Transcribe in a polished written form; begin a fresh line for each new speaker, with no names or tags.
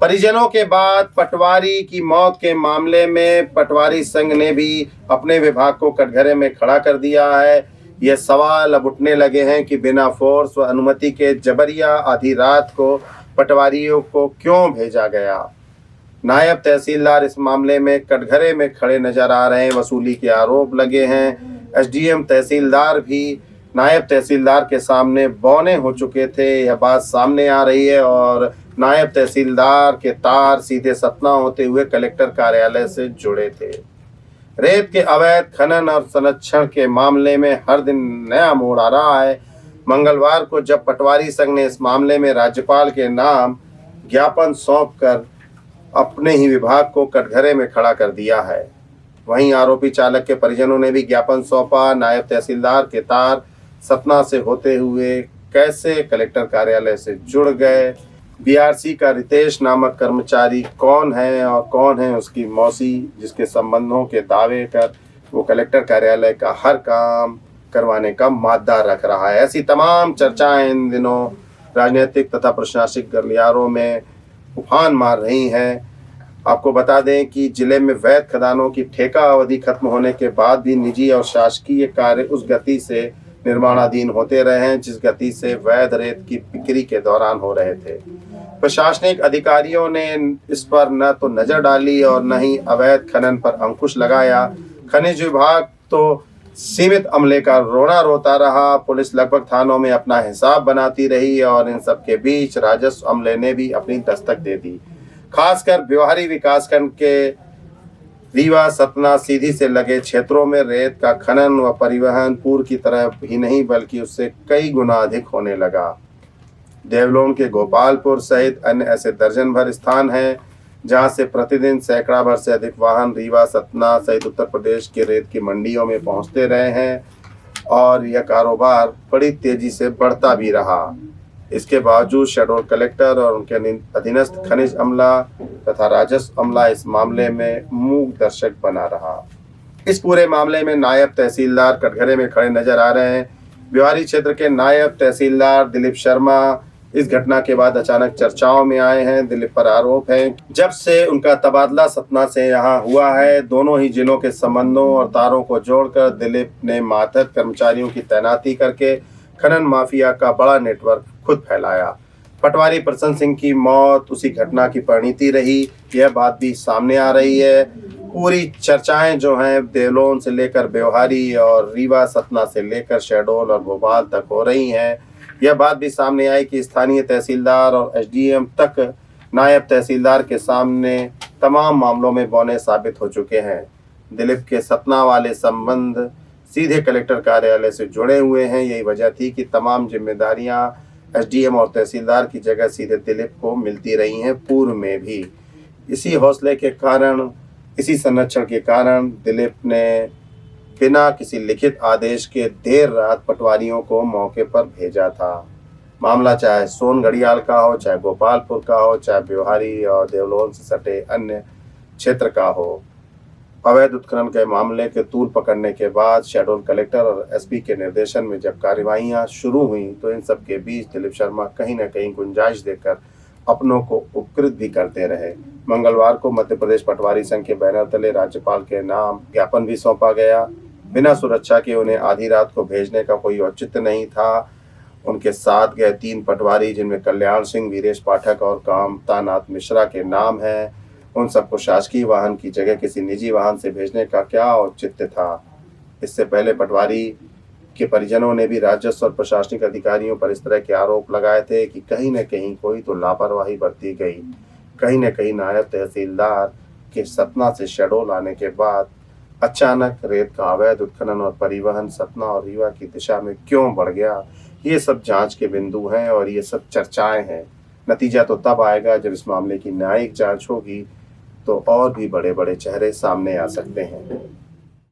परिजनों के बाद पटवारी की मौत के मामले में पटवारी संघ ने भी अपने विभाग को कटघरे में खड़ा कर दिया है। ये सवाल अब उठने लगे हैं कि बिना फोर्स व अनुमति के जबरिया आधी रात को पटवारियों को क्यों भेजा गया। नायब तहसीलदार इस मामले में कटघरे में खड़े नजर आ रहे हैं। वसूली के आरोप लगे हैं। एसडीएम तहसीलदार भी नायब तहसीलदार के सामने बौने हो चुके थे। यह बात सामने आ रही है और नायब तहसीलदार के तार सीधे सतना होते हुए कलेक्टर कार्यालय से जुड़े थे। रेत के अवैध खनन और संरक्षण के मामले में हर दिन नया मोड़ आ रहा है। मंगलवार को जब पटवारी संघ ने इस मामले में राज्यपाल के नाम ज्ञापन सौंपकर अपने ही विभाग को कटघरे में खड़ा कर दिया है, वहीं आरोपी चालक के परिजनों ने भी ज्ञापन सौंपा। नायब तहसीलदार के तार सतना से होते हुए कैसे कलेक्टर कार्यालय से जुड़ गए, बीआरसी का रितेश नामक कर्मचारी कौन है और कौन है उसकी मौसी जिसके संबंधों के दावे कर वो कलेक्टर कार्यालय का हर काम करवाने का मादा रख रहा है। ऐसी तमाम चर्चाएं इन दिनों राजनीतिक तथा प्रशासनिक गलियारों में उफान मार रही हैं। आपको बता दें कि जिले में वैध खदानों की ठेका अवधि खत्म होने के बाद भी निजी और शासकीय कार्य उस गति से निर्माणाधीन होते रहे हैं जिस गति से वैध रेत की बिक्री के दौरान हो रहे थे। प्रशासनिक अधिकारियों ने इस पर न तो नजर डाली और न ही अवैध खनन पर अंकुश लगाया। खनिज विभाग तो सीमित अमले का रोना रोता रहा। पुलिस लगभग थानों में अपना हिसाब बनाती रही और इन सब के बीच राजस्व अमले ने भी अपनी दस्तक दे दी। खासकर ब्योहारी विकासखंड के रीवा सतना सीधी से लगे क्षेत्रों में रेत का खनन व परिवहन पूर्व की तरह ही नहीं बल्कि उससे कई गुना अधिक होने लगा। देवलोन के गोपालपुर सहित अन्य ऐसे दर्जन भर स्थान हैं जहां से प्रतिदिन सैकड़ा भर से अधिक वाहन रीवा सतना सहित उत्तर प्रदेश के रेत की मंडियों में पहुंचते रहे हैं और यह कारोबार बड़ी तेजी से बढ़ता भी रहा। इसके बावजूद शेड्यूल कलेक्टर और उनके अधीनस्थ खनिज अमला तथा राजस्व अमला इस मामले में मूक दर्शक बना रहा। इस पूरे मामले में नायब तहसीलदार कटघरे में खड़े नजर आ रहे हैं। ब्योहारी क्षेत्र के नायब तहसीलदार दिलीप शर्मा इस घटना के बाद अचानक चर्चाओं में आए हैं। दिलीप पर आरोप है जब से उनका तबादला सतना से यहाँ हुआ है, दोनों ही जिलों के संबंधों और तारों को जोड़कर दिलीप ने मातहत कर्मचारियों की तैनाती करके खनन माफिया का बड़ा नेटवर्क खुद फैलाया। पटवारी प्रसन्न सिंह की मौत उसी घटना की परिणति रही, यह बात भी सामने आ रही है। पूरी चर्चाएं जो हैं देवलोन से लेकर ब्योहारी और रीवा सतना से लेकर शहडोल और भोपाल तक हो रही हैं। यह बात भी सामने आई कि स्थानीय तहसीलदार और एसडीएम तक नायब तहसीलदार के सामने तमाम मामलों में बौने साबित हो चुके हैं। दिलीप के सतना वाले संबंध सीधे कलेक्टर कार्यालय से जुड़े हुए हैं। यही वजह थी कि तमाम जिम्मेदारियां एसडीएम और तहसीलदार की जगह सीधे दिलीप को मिलती रही हैं पूर्व में भी। इसी हौसले के कारण, इसी संरक्षण के कारण दिलीप ने बिना किसी लिखित आदेश के देर रात पटवारियों को मौके पर भेजा था। मामला चाहे सोन घड़ियाल का हो, चाहे गोपालपुर का हो, चाहे ब्योहारी और देवलोन से सटे अन्य क्षेत्र का हो। अवैध उत्खनन के मामले के तूल पकड़ने के बाद शेड्यूल कलेक्टर और एसपी के निर्देशन में जब कार्यवाहियां शुरू हुई तो इन सब के बीच दिलीप शर्मा कहीं न कहीं गुंजाइश देकर अपनों को उपकृत भी करते रहे। मंगलवार को मध्य प्रदेश पटवारी संघ के बैनर तले राज्यपाल के नाम ज्ञापन भी सौंपा गया। बिना सुरक्षा के उन्हें आधी रात को भेजने का कोई औचित्य नहीं था। उनके साथ गए 3 पटवारी जिनमें कल्याण सिंह, वीरेश पाठक और कामतानाथ मिश्रा के नाम हैं, उन सबको शासकीय वाहन की जगह किसी निजी वाहन से भेजने का क्या औचित्य था। इससे पहले पटवारी के परिजनों ने भी राजस्व और प्रशासनिक अधिकारियों पर इस तरह के आरोप लगाए थे कि कहीं न कहीं कोई तो लापरवाही बरती गई। कहीं न कहीं नायब तहसीलदार के सतना से शहडोल आने के बाद अचानक रेत का अवैध उत्खनन और परिवहन सतना और रीवा की दिशा में क्यों बढ़ गया, ये सब जांच के बिंदु हैं और ये सब चर्चाएं हैं। नतीजा तो तब आएगा जब इस मामले की न्यायिक जांच होगी तो और भी बड़े बड़े चेहरे सामने आ सकते हैं।